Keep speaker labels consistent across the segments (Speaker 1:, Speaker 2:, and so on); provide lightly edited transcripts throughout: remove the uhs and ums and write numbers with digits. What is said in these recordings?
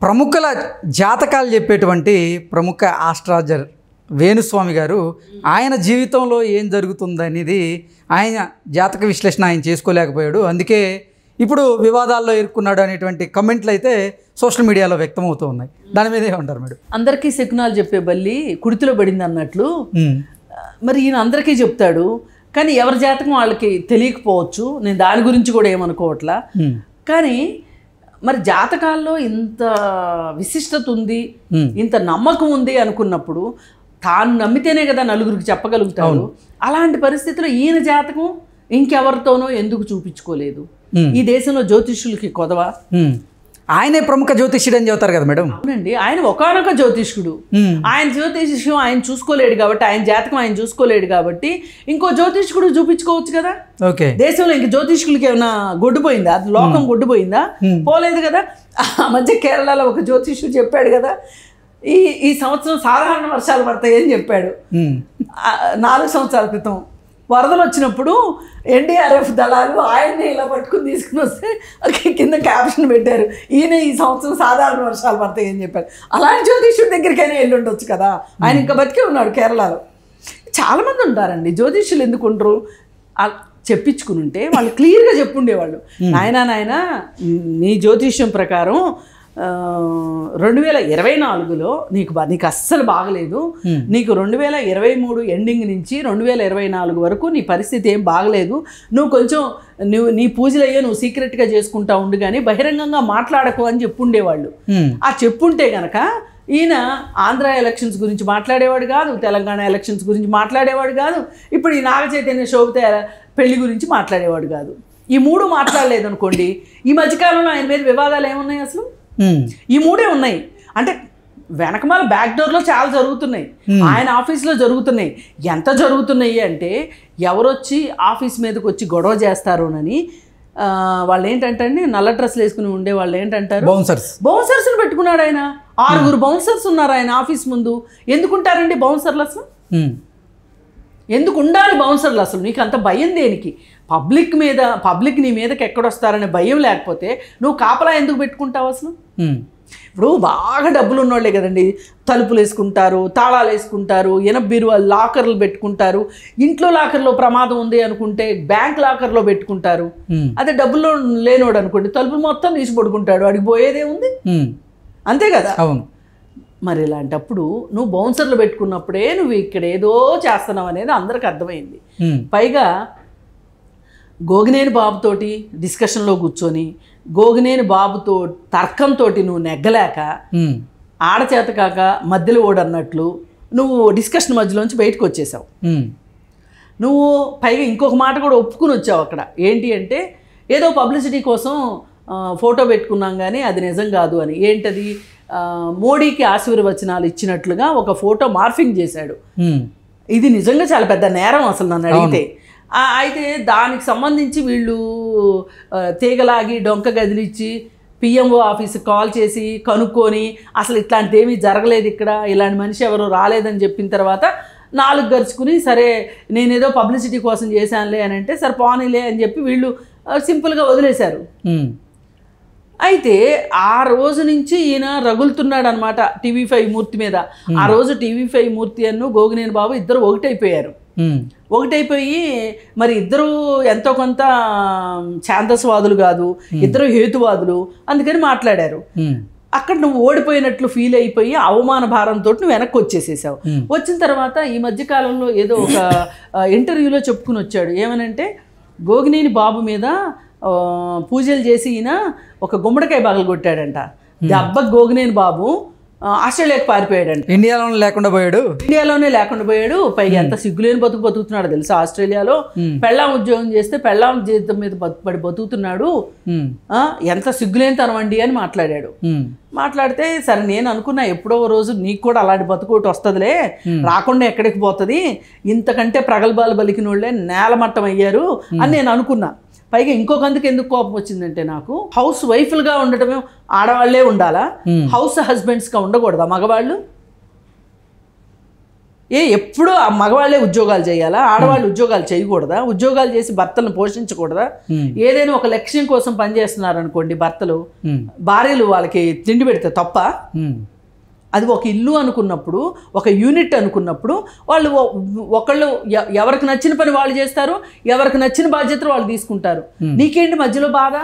Speaker 1: ప్రముఖుల జాతకాలు చెప్పేటువంటి ప్రముఖ ఆస్ట్రాలజర్ వేణుస్వామి గారు ఆయన జీవితంలో ఏం జరుగుతుందనేది ఆయన జాతక విశ్లేషణ ఆయన చేసుకోలేకపోయాడు. అందుకే ఇప్పుడు వివాదాల్లో ఇరుక్కున్నాడు అనేటువంటి కమెంట్లు అయితే సోషల్ మీడియాలో వ్యక్తమవుతూ ఉన్నాయి. దాని మీద ఏమంటారు మేడం?
Speaker 2: అందరికీ శకునాలు చెప్పే బల్లి కుడితిలో పడింది అన్నట్లు మరి ఈయన అందరికీ చెప్తాడు, కానీ ఎవరి జాతకం వాళ్ళకి తెలియకపోవచ్చు. నేను దాని గురించి కూడా ఏమనుకోవట్లా. కానీ మరి జాతకాల్లో ఇంత విశిష్టత ఉంది, ఇంత నమ్మకం ఉంది అనుకున్నప్పుడు తాను నమ్మితేనే కదా నలుగురికి చెప్పగలుగుతాడు. అలాంటి పరిస్థితిలో ఈయన జాతకం ఇంకెవరితోనో ఎందుకు చూపించుకోలేదు? ఈ దేశంలో జ్యోతిష్యులకి కొదవా?
Speaker 1: ఆయనే ప్రముఖ జ్యోతిష్యుడు అని చెబుతారు కదా మేడం.
Speaker 2: అవునండి, ఆయన ఒకానొక జ్యోతిష్కుడు. ఆయన జ్యోతిష్యం ఆయన చూసుకోలేడు కాబట్టి, ఆయన జాతకం ఆయన చూసుకోలేడు కాబట్టి ఇంకో జ్యోతిష్కుడు చూపించుకోవచ్చు కదా.
Speaker 1: ఓకే,
Speaker 2: దేశంలో ఇంక జ్యోతిష్కులకి ఏమైనా గొడ్డుపోయిందా? లోకం గొడ్డుపోయిందా? పోలేదు కదా. ఆ మధ్య కేరళలో ఒక జ్యోతిష్యుడు చెప్పాడు కదా, ఈ సంవత్సరం సాధారణ వర్షాలు పడతాయని చెప్పాడు. 4 సంవత్సరాల క్రితం వరదలు వచ్చినప్పుడు ఎన్డీఆర్ఎఫ్ దళాలు ఆయన్ని ఇలా పట్టుకుని తీసుకుని వస్తే కింద క్యాప్షన్ పెట్టారు, ఈయన ఈ సంవత్సరం సాధారణ వర్షాలు పడతాయని చెప్పారు. అలాంటి జ్యోతిష్యుడి దగ్గరికైనా వెళ్ళి ఉండొచ్చు కదా. ఆయన ఇంకా బతికే ఉన్నాడు కేరళలో. చాలామంది ఉంటారండి జ్యోతిష్యులు. ఎందుకు ఉండరు? చెప్పించుకుని ఉంటే వాళ్ళు క్లియర్గా చెప్పుండేవాళ్ళు, నాయన నీ జ్యోతిష్యం ప్రకారం 2024లో నీకు అస్సలు బాగలేదు, నీకు 2023 ఎండింగ్ నుంచి 2024 వరకు నీ పరిస్థితి ఏం బాగలేదు, నువ్వు కొంచెం నీ పూజలు అయ్యో నువ్వు సీక్రెట్గా చేసుకుంటా ఉండు కానీ బహిరంగంగా మాట్లాడకు అని చెప్పుండేవాళ్ళు. ఆ చెప్పుంటే గనక ఈయన ఆంధ్ర ఎలక్షన్స్ గురించి మాట్లాడేవాడు కాదు, తెలంగాణ ఎలక్షన్స్ గురించి మాట్లాడేవాడు కాదు, ఇప్పుడు ఈ నాగ చైతన్య శోభిత పెళ్లి గురించి మాట్లాడేవాడు కాదు. ఈ 3 మాట్లాడలేదు అనుకోండి. ఈ మధ్యకాలంలో ఆయన మీద వివాదాలు ఏమున్నాయి? అసలు ఈ 3 ఉన్నాయి. అంటే వెనకమాల బ్యాక్ డోర్లో చాలా జరుగుతున్నాయి, ఆయన ఆఫీస్లో జరుగుతున్నాయి. ఎంత జరుగుతున్నాయి అంటే ఎవరొచ్చి ఆఫీస్ మీదకి వచ్చి గొడవ చేస్తారోనని వాళ్ళు ఏంటంటే నల్ల డ్రెస్సులు వేసుకుని ఉండే వాళ్ళు ఏంటంటారు, బౌన్సర్స్ని పెట్టుకున్నాడు ఆయన. 6 బౌన్సర్స్ ఉన్నారు ఆయన ఆఫీస్ ముందు. ఎందుకుంటారండి బౌన్సర్లు? అసలు ఎందుకు ఉండాలి బౌన్సర్లు? అసలు నీకు అంత భయం దేనికి? పబ్లిక్ నీ మీదకి ఎక్కడొస్తారనే భయం లేకపోతే నువ్వు కాపలా ఎందుకు పెట్టుకుంటావు అసలు? ఇప్పుడు బాగా డబ్బులు ఉన్నోళ్ళే కదండి తలుపులు వేసుకుంటారు, తాళాలు వేసుకుంటారు, బీరువాలు లాకర్లు పెట్టుకుంటారు. ఇంట్లో లాకర్లో ప్రమాదం ఉంది అనుకుంటే బ్యాంక్ లాకర్లో పెట్టుకుంటారు. అదే డబ్బుల్లో లేనోడు అనుకోండి తలుపులు మొత్తం తీసి పడుకుంటాడు, వాడికి పోయేదే ఉంది. అంతే కదా.
Speaker 1: అవును.
Speaker 2: మరి ఇలాంటప్పుడు నువ్వు బౌన్సర్లు పెట్టుకున్నప్పుడే నువ్వు ఇక్కడ ఏదో చేస్తున్నావు అనేది అందరికి అర్థమైంది. పైగా గోగినేని బాబుతోటి డిస్కషన్లో కూర్చొని గోగినేని బాబుతో తర్కంతో నువ్వు నెగ్గలేక ఆడచేత కాక మధ్యలో ఓడన్నట్లు నువ్వు డిస్కషన్ మధ్యలోంచి బయటకు వచ్చేసావు. నువ్వు పైగా ఇంకొక మాట కూడా ఒప్పుకుని వచ్చావు అక్కడ. ఏంటి అంటే ఏదో పబ్లిసిటీ కోసం ఫోటో పెట్టుకున్నాం కానీ అది నిజం కాదు అని. ఏంటది? మోడీకి ఆశీర్వచనాలు ఇచ్చినట్లుగా ఒక ఫోటో మార్ఫింగ్ చేశాడు. ఇది నిజంగా చాలా పెద్ద నేరం అసలు నన్ను అడిగితే. అయితే దానికి సంబంధించి వీళ్ళు తీగలాగి డొంక గదిలిచ్చి పిఎంఓ ఆఫీస్కి కాల్ చేసి కనుక్కొని అసలు ఇట్లాంటిది ఏమీ జరగలేదు, ఇక్కడ ఇలాంటి మనిషి ఎవరు రాలేదని చెప్పిన తర్వాత 4 గరుచుకుని సరే నేనేదో పబ్లిసిటీ కోసం చేశానులే అని అంటే సరే పోనీలే అని చెప్పి వీళ్ళు సింపుల్గా వదిలేశారు. అయితే ఆ రోజు నుంచి ఈయన రగులుతున్నాడు అనమాట TV5 మూర్తి మీద. ఆ రోజు TV5 మూర్తి అన్ను గోగినేని బాబు ఇద్దరు ఒకటైపోయారు. ఒకటైపోయి మరి ఇద్దరు ఎంతో కొంత ఛాందస్వాదులు కాదు, ఇద్దరు హేతువాదులు, అందుకని మాట్లాడారు. అక్కడ నువ్వు ఓడిపోయినట్లు ఫీల్ అయిపోయి అవమాన భారంతో నువ్వు వెనక్కి వచ్చేసేసావు. వచ్చిన తర్వాత ఈ మధ్యకాలంలో ఏదో ఒక ఇంటర్వ్యూలో చెప్పుకుని వచ్చాడు. ఏమనంటే గోగినేని బాబు మీద పూజలు చేసి ఈయన ఒక గుమ్మడికాయ బగలు కొట్టాడంట. దెబ్బ గోగినేని బాబు ఆస్ట్రేలియాకి పారిపోయాడంట.
Speaker 1: ఇండియాలోనే లేకుండా
Speaker 2: పోయాడు. పైగా ఎంత సిగ్గులేని బతుకుతున్నాడు తెలుసా ఆస్ట్రేలియాలో. పెళ్ళాం ఉద్యోగం చేస్తే పెళ్ళాం జీవితం మీద పడి బతుకుతున్నాడు. ఎంత సిగ్గులేని తనవండి అని మాట్లాడాడు. మాట్లాడితే సరే నేను అనుకున్నా ఎప్పుడో రోజు నీకు కూడా అలాంటి బతుకోటి వస్తుందిలే, రాకుండా ఎక్కడికి పోతుంది, ఇంతకంటే ప్రగల్భాలు బలికిన వాళ్ళే నేలమట్టం అయ్యారు అని నేను అనుకున్నా. పైగా ఇంకొకందుకు ఎందుకు కోపం వచ్చిందంటే నాకు హౌస్ వైఫ్లుగా ఉండటమే ఆడవాళ్లే ఉండాలా, హౌస్ హస్బెండ్స్గా ఉండకూడదా మగవాళ్ళు? ఎప్పుడూ ఆ మగవాళ్ళే ఉద్యోగాలు చేయాలా, ఆడవాళ్ళు ఉద్యోగాలు చేయకూడదా? ఉద్యోగాలు చేసి భర్తలను పోషించకూడదా? ఏదైనా ఒక లక్ష్యం కోసం పనిచేస్తున్నారు అనుకోండి భర్తలు, భార్యలు వాళ్ళకి తిండి పెడితే తప్ప? అది ఒక ఇల్లు అనుకున్నప్పుడు, ఒక యూనిట్ అనుకున్నప్పుడు వాళ్ళు ఒకళ్ళు ఎవరికి నచ్చిన పని వాళ్ళు చేస్తారు, ఎవరికి నచ్చిన బాధ్యతలు వాళ్ళు తీసుకుంటారు. నీకేంటి మధ్యలో బాధ?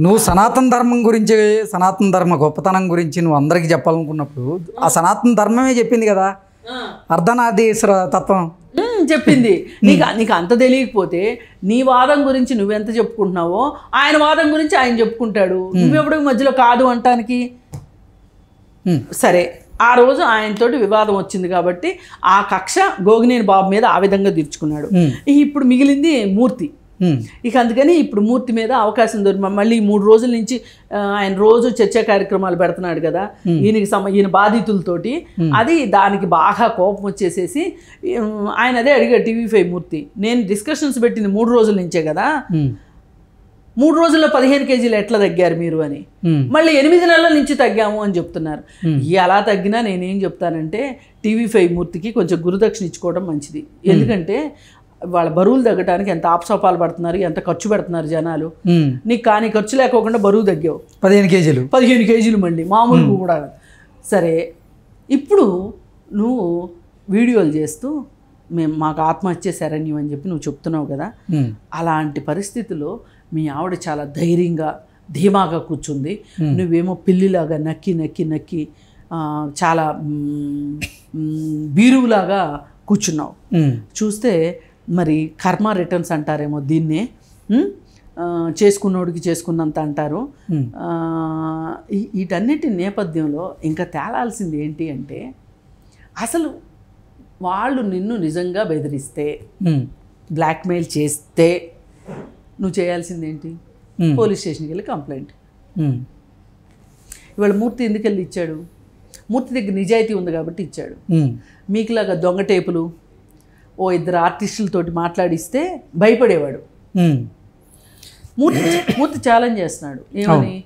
Speaker 1: నువ్వు సనాతన ధర్మం గురించి, సనాతన ధర్మ గొప్పతనం గురించి నువ్వు అందరికీ చెప్పాలనుకున్నప్పుడు ఆ సనాతన ధర్మమే చెప్పింది కదా అర్ధనారీశ్వర తత్వం
Speaker 2: చెప్పింది. నీకు అంత తెలియకపోతే నీ వాదం గురించి నువ్వెంత చెప్పుకుంటున్నావో ఆయన వాదం గురించి ఆయన చెప్పుకుంటాడు. నువ్వెప్పుడు మధ్యలో కాదు అంటానికి. సరే, ఆ రోజు ఆయనతోటి వివాదం వచ్చింది కాబట్టి ఆ కక్ష గోగినేని బాబు మీద ఆ విధంగా తీర్చుకున్నాడు. ఇప్పుడు మిగిలింది మూర్తి. ఇక అందుకని ఇప్పుడు మూర్తి మీద అవకాశం దొరికి మళ్ళీ 3 రోజుల నుంచి ఆయన రోజు చర్చా కార్యక్రమాలు పెడుతున్నాడు కదా ఈయన బాధితులతోటి. అది దానికి బాగా కోపం వచ్చేసేసి ఆయన అదే అడిగాడు TV5 మూర్తి, నేను డిస్కషన్స్ పెట్టింది 3 రోజుల నుంచే కదా, 3 రోజుల్లో 15 కేజీలు ఎట్లా తగ్గారు మీరు అని, మళ్ళీ 8 నెలల నుంచి తగ్గాము అని చెప్తున్నారు. ఎలా తగ్గినా నేనేం చెప్తానంటే TV5 మూర్తికి కొంచెం గురుదక్షిణ ఇచ్చుకోవడం మంచిది. ఎందుకంటే వాళ్ళ బరువులు తగ్గడానికి ఎంత ఆప్సోపాలు పడుతున్నారు, ఎంత ఖర్చు పెడుతున్నారు జనాలు. నీకు కానీ ఖర్చు లేకోకుండా బరువు తగ్గావు 15 కేజీలు మళ్ళీ మామూలు కూడా. సరే, ఇప్పుడు నువ్వు వీడియోలు చేస్తూ మాకు ఆత్మహత్య శరణ్యం అని చెప్పి నువ్వు చెప్తున్నావు కదా, అలాంటి పరిస్థితుల్లో మీ ఆవిడ చాలా ధైర్యంగా ధీమాగా కూర్చుంది, నువ్వేమో పిల్లిలాగా నక్కి నక్కి నక్కి చాలా బీరువులాగా కూర్చున్నావు. చూస్తే మరి కర్మ రిటర్న్స్ అంటారేమో దీన్నే, చేసుకున్నోడికి చేసుకున్నంత అంటారు. వీటన్నిటి నేపథ్యంలో ఇంకా తేలాల్సింది ఏంటి అంటే, అసలు వాళ్ళు నిన్ను నిజంగా బెదిరిస్తే, బ్లాక్మెయిల్ చేస్తే నువ్వు చేయాల్సింది ఏంటి? పోలీస్ స్టేషన్కి వెళ్ళి కంప్లైంట్. ఇవాళ మూర్తి ఎందుకు వెళ్ళి ఇచ్చాడు? మూర్తి దగ్గర నిజాయితీ ఉంది కాబట్టి ఇచ్చాడు. మీకులాగా దొంగ టేపులు 2 ఆర్టిస్టులతోటి మాట్లాడిస్తే భయపడేవాడు. మూర్తి ఛాలెంజ్ చేస్తున్నాడు ఏమని,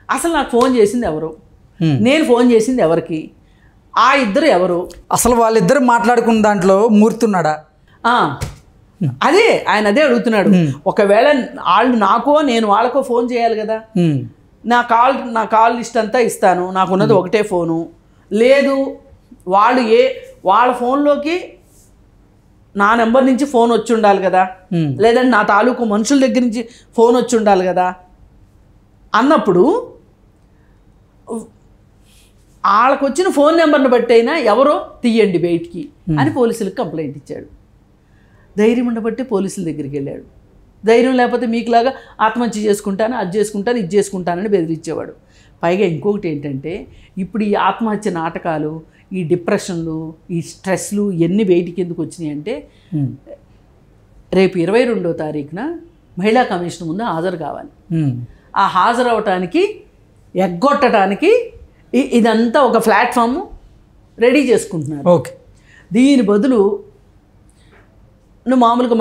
Speaker 2: అసలు నాకు ఫోన్ చేసింది ఎవరు, నేను ఫోన్ చేసింది ఎవరికి, ఆ ఇద్దరు ఎవరు,
Speaker 1: అసలు వాళ్ళిద్దరు మాట్లాడుకున్న దాంట్లో మూర్తి ఉన్నాడా?
Speaker 2: అదే ఆయన అదే అడుగుతున్నాడు. ఒకవేళ వాళ్ళు నాకో నేను వాళ్ళకో ఫోన్ చేయాలి కదా, నా కాల్ లిస్ట్ అంతా ఇస్తాను, నాకున్నది ఒకటే ఫోను, లేదు వాళ్ళు వాళ్ళ ఫోన్లోకి నా నెంబర్ నుంచి ఫోన్ వచ్చి ఉండాలి కదా, లేదంటే నా తాలూకు మనుషుల దగ్గర నుంచి ఫోన్ వచ్చి ఉండాలి కదా అన్నప్పుడు వాళ్ళకు వచ్చిన ఫోన్ నెంబర్ని బట్టి అయినా ఎవరో తీయండి బయటికి అని పోలీసులకు కంప్లైంట్ ఇచ్చాడు. ధైర్యం ఉండబట్టి పోలీసుల దగ్గరికి వెళ్ళాడు. ధైర్యం లేకపోతే మీకులాగా ఆత్మహత్య చేసుకుంటాను, అది చేసుకుంటాను, ఇది చేసుకుంటానని బెదిరించేవాడు. పైగా ఇంకొకటి ఏంటంటే, ఇప్పుడు ఈ ఆత్మహత్య నాటకాలు, ఈ డిప్రెషన్లు, ఈ స్ట్రెస్లు ఎన్ని బయటికి ఎందుకు వచ్చినాయి అంటే, రేపు 22వ తారీఖున మహిళా కమిషన్ ముందు హాజరు కావాలి. ఆ హాజరు అవటానికి ఎగ్గొట్టడానికి ఇదంతా ఒక ప్లాట్ఫామ్ రెడీ చేసుకుంటున్నారు.
Speaker 1: ఓకే,
Speaker 2: దీని బదులు నువ్వు మామూలుగా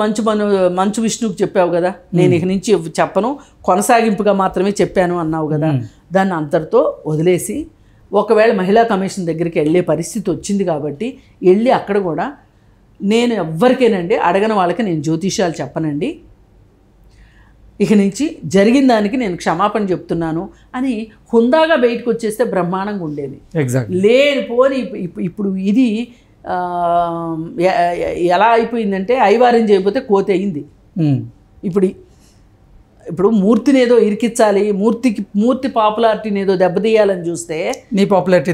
Speaker 2: మంచు విష్ణువుకి చెప్పావు కదా, నేను ఇక నుంచి చెప్పను, కొనసాగింపుగా మాత్రమే చెప్పాను అన్నావు కదా, దాన్ని అంతటితో వదిలేసి ఒకవేళ మహిళా కమిషన్ దగ్గరికి వెళ్ళే పరిస్థితి వచ్చింది కాబట్టి వెళ్ళి అక్కడ కూడా నేను ఎవ్వరికేనండి అడగని వాళ్ళకి నేను జ్యోతిష్యాలు చెప్పనండి, ఇక నుంచి జరిగిన దానికి నేను క్షమాపణ చెప్తున్నాను అని హుందాగా బయటకు వచ్చేస్తే బ్రహ్మాండంగా ఉండేది. లేనిపోని ఇప్పుడు ఇది ఎలా అయిపోయిందంటే ఐవారం చేయకపోతే కోతి అయింది. ఇప్పుడు మూర్తిని ఏదో ఇరికించాలి, మూర్తి పాపులారిటీని ఏదో దెబ్బతీయాలని చూస్తే నీ పాపులారిటీ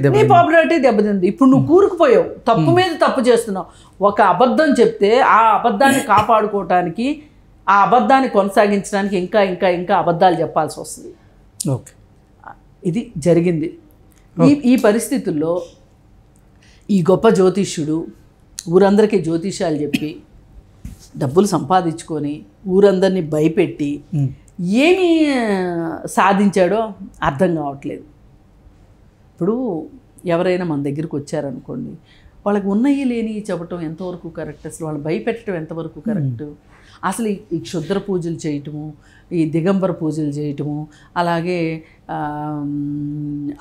Speaker 2: దెబ్బతింది. ఇప్పుడు నువ్వు కూరుకుపోయావు, తప్పు మీద తప్పు చేస్తున్నావు. ఒక అబద్ధం చెప్తే ఆ అబద్ధాన్ని కాపాడుకోవటానికి, ఆ అబద్ధాన్ని కొనసాగించడానికి ఇంకా ఇంకా ఇంకా అబద్ధాలు చెప్పాల్సి వస్తుంది.
Speaker 1: ఓకే,
Speaker 2: ఇది జరిగింది. ఈ పరిస్థితుల్లో ఈ గొప్ప జ్యోతిష్యుడు ఊరందరికీ జ్యోతిష్యాలు చెప్పి డబ్బులు సంపాదించుకొని ఊరందరినీ భయపెట్టి ఏమి సాధించాడో అర్థం కావట్లేదు. ఇప్పుడు ఎవరైనా మన దగ్గరికి వచ్చారనుకోండి, వాళ్ళకి ఉన్నవి లేని చెప్పటం ఎంతవరకు కరెక్ట్, అసలు వాళ్ళని భయపెట్టడం ఎంతవరకు కరెక్ట్, అసలు ఈ క్షుద్ర పూజలు చేయటము, ఈ దిగంబర పూజలు చేయటము, అలాగే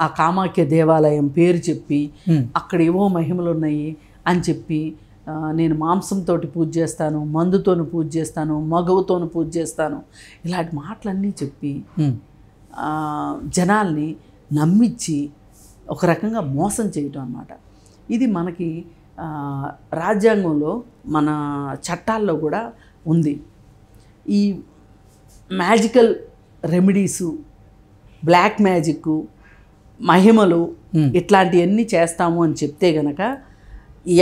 Speaker 2: ఆ కామాఖ్య దేవాలయం పేరు చెప్పి అక్కడ ఏవో మహిమలు ఉన్నాయి అని చెప్పి నేను మాంసంతో పూజ చేస్తాను, మందుతోను పూజ చేస్తాను, మగవుతోను పూజ చేస్తాను, ఇలాంటి మాటలన్నీ చెప్పి జనాల్ని నమ్మించి ఒక రకంగా మోసం చేయటం అన్నమాట. ఇది మనకి రాజ్యాంగంలో మన చట్టాల్లో కూడా ఉంది. ఈ మ్యాజికల్ రెమెడీసు, బ్లాక్ మ్యాజిక్, మహిమలు ఇట్లాంటివన్నీ చేస్తాము అని చెప్తే గనక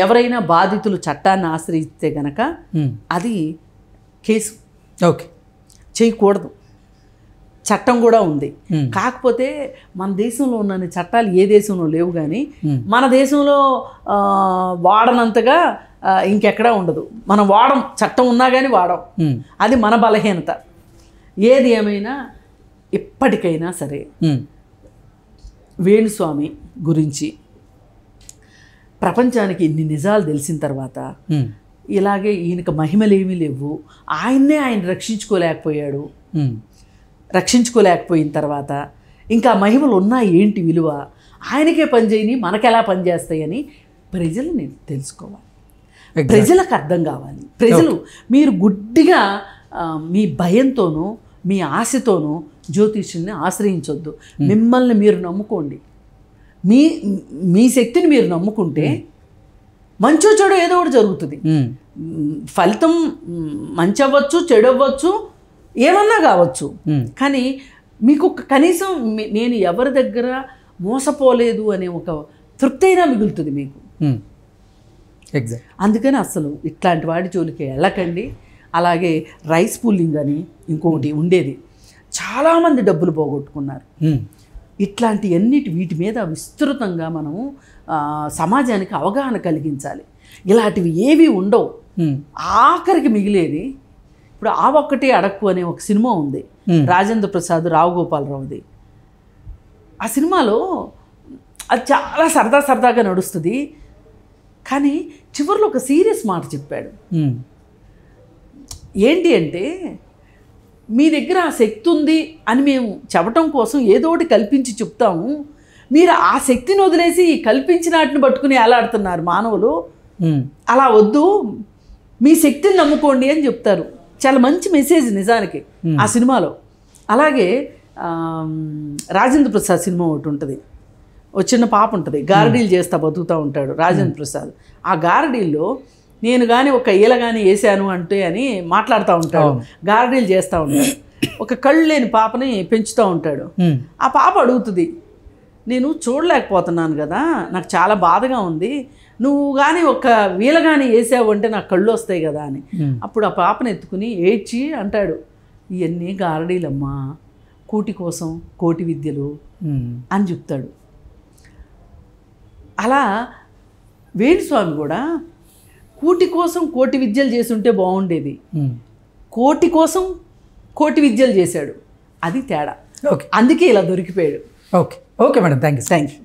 Speaker 2: ఎవరైనా బాధితులు చట్టాన్ని ఆశ్రయిస్తే గనక అది కేసు
Speaker 1: ఓకే
Speaker 2: చేయకూడదు. చట్టం కూడా ఉంది. కాకపోతే మన దేశంలో ఉన్న చట్టాలు ఏ దేశంలో లేవు, కానీ మన దేశంలో వాడనంతగా ఇంకెక్కడా ఉండదు. మనం వాడం, చట్టం ఉన్నా కానీ వాడం. అది మన బలహీనత. ఏది ఏమైనా ఎప్పటికైనా సరే వేణుస్వామి గురించి ప్రపంచానికి ఇన్ని నిజాలు తెలిసిన తర్వాత ఇలాగే ఈయనకు మహిమలు ఏమీ లేవు, ఆయన రక్షించుకోలేకపోయాడు, రక్షించుకోలేకపోయిన తర్వాత ఇంకా మహిమలు ఉన్నాయి ఏంటి విలువ, ఆయనకే పనిచేయని మనకెలా పనిచేస్తాయని ప్రజలు తెలుసుకోవాలి, ప్రజలకు అర్థం కావాలి. ప్రజలు మీరు గుడ్డిగా మీ భయంతోనూ మీ ఆశతోనూ జ్యోతిష్యుల్ని ఆశ్రయించొద్దు. మిమ్మల్ని మీరు నమ్ముకోండి. మీ శక్తిని మీరు నమ్ముకుంటే మంచో చెడు ఏదో ఒకటి జరుగుతుంది. ఫలితం మంచి అవ్వచ్చు, చెడు అవ్వచ్చు, ఏమన్నా కావచ్చు. కానీ మీకు కనీసం నేను ఎవరి దగ్గర మోసపోలేదు అనే ఒక తృప్తి అయినా మిగులుతుంది మీకు.
Speaker 1: ఎగ్జాక్ట్.
Speaker 2: అందుకని అసలు ఇట్లాంటి వాడి జోలికి వెళ్ళకండి. అలాగే రైస్ పుల్లింగ్ అని ఇంకొకటి ఉండేది, చాలామంది డబ్బులు పోగొట్టుకున్నారు. వీటి మీద విస్తృతంగా మనము సమాజానికి అవగాహన కలిగించాలి. ఇలాంటివి ఏవి ఉండవు. ఆఖరికి మిగిలేది ఇప్పుడు ఆ ఒక్కటే అడక్కు అనే ఒక సినిమా ఉంది, రాజేంద్ర ప్రసాద్, రావు గోపాలరావుది. ఆ సినిమాలో అది చాలా సరదాగా నడుస్తుంది, కానీ చివరిలో ఒక సీరియస్ మాట చెప్పాడు. ఏంటి అంటే, మీ దగ్గర ఆ శక్తి ఉంది అని మేము చెప్పటం కోసం ఏదో ఒకటి కల్పించి చెప్తాము, మీరు ఆ శక్తిని వదిలేసి కల్పించిన వాటిని పట్టుకుని ఎలాడుతున్నారు మానవులు. అలా వద్దు, మీ శక్తిని నమ్ముకోండి అని చెప్తారు. చాలా మంచి మెసేజ్ నిజానికి ఆ సినిమాలో. అలాగే రాజేంద్ర ప్రసాద్ సినిమా ఒకటి ఉంటుంది, ఒక చిన్న పాప ఉంటుంది, గారడీలు చేస్తా బతుకుతూ ఉంటాడు రాజేంద్ర ప్రసాద్. ఆ గారడీల్లో నేను కానీ ఒక ఈల కానీ వేసాను అంటే అని మాట్లాడుతూ ఉంటాడు, గారడీలు చేస్తూ ఉంటాడు. ఒక కళ్ళు లేని పాపని పెంచుతూ ఉంటాడు. ఆ పాప అడుగుతుంది, నేను చూడలేకపోతున్నాను కదా, నాకు చాలా బాధగా ఉంది, నువ్వు కానీ ఒక వీల కానీ వేసావు అంటే నాకు కళ్ళు వస్తాయి కదా అని. అప్పుడు ఆ పాపను ఎత్తుకుని ఏడ్చి అంటాడు, ఇవన్నీ గారడీలమ్మా, కూటి కోసం కోటి విద్యలు అని చెప్తాడు. అలా వేణుస్వామి కూడా కూటి కోసం కోటి విద్యలు చేసి ఉంటే బాగుండేది, కోటి కోసం కోటి విద్యలు చేశాడు, అది తేడా.
Speaker 1: ఓకే,
Speaker 2: అందుకే ఇలా దొరికిపోయాడు.
Speaker 1: Okay madam, thank you.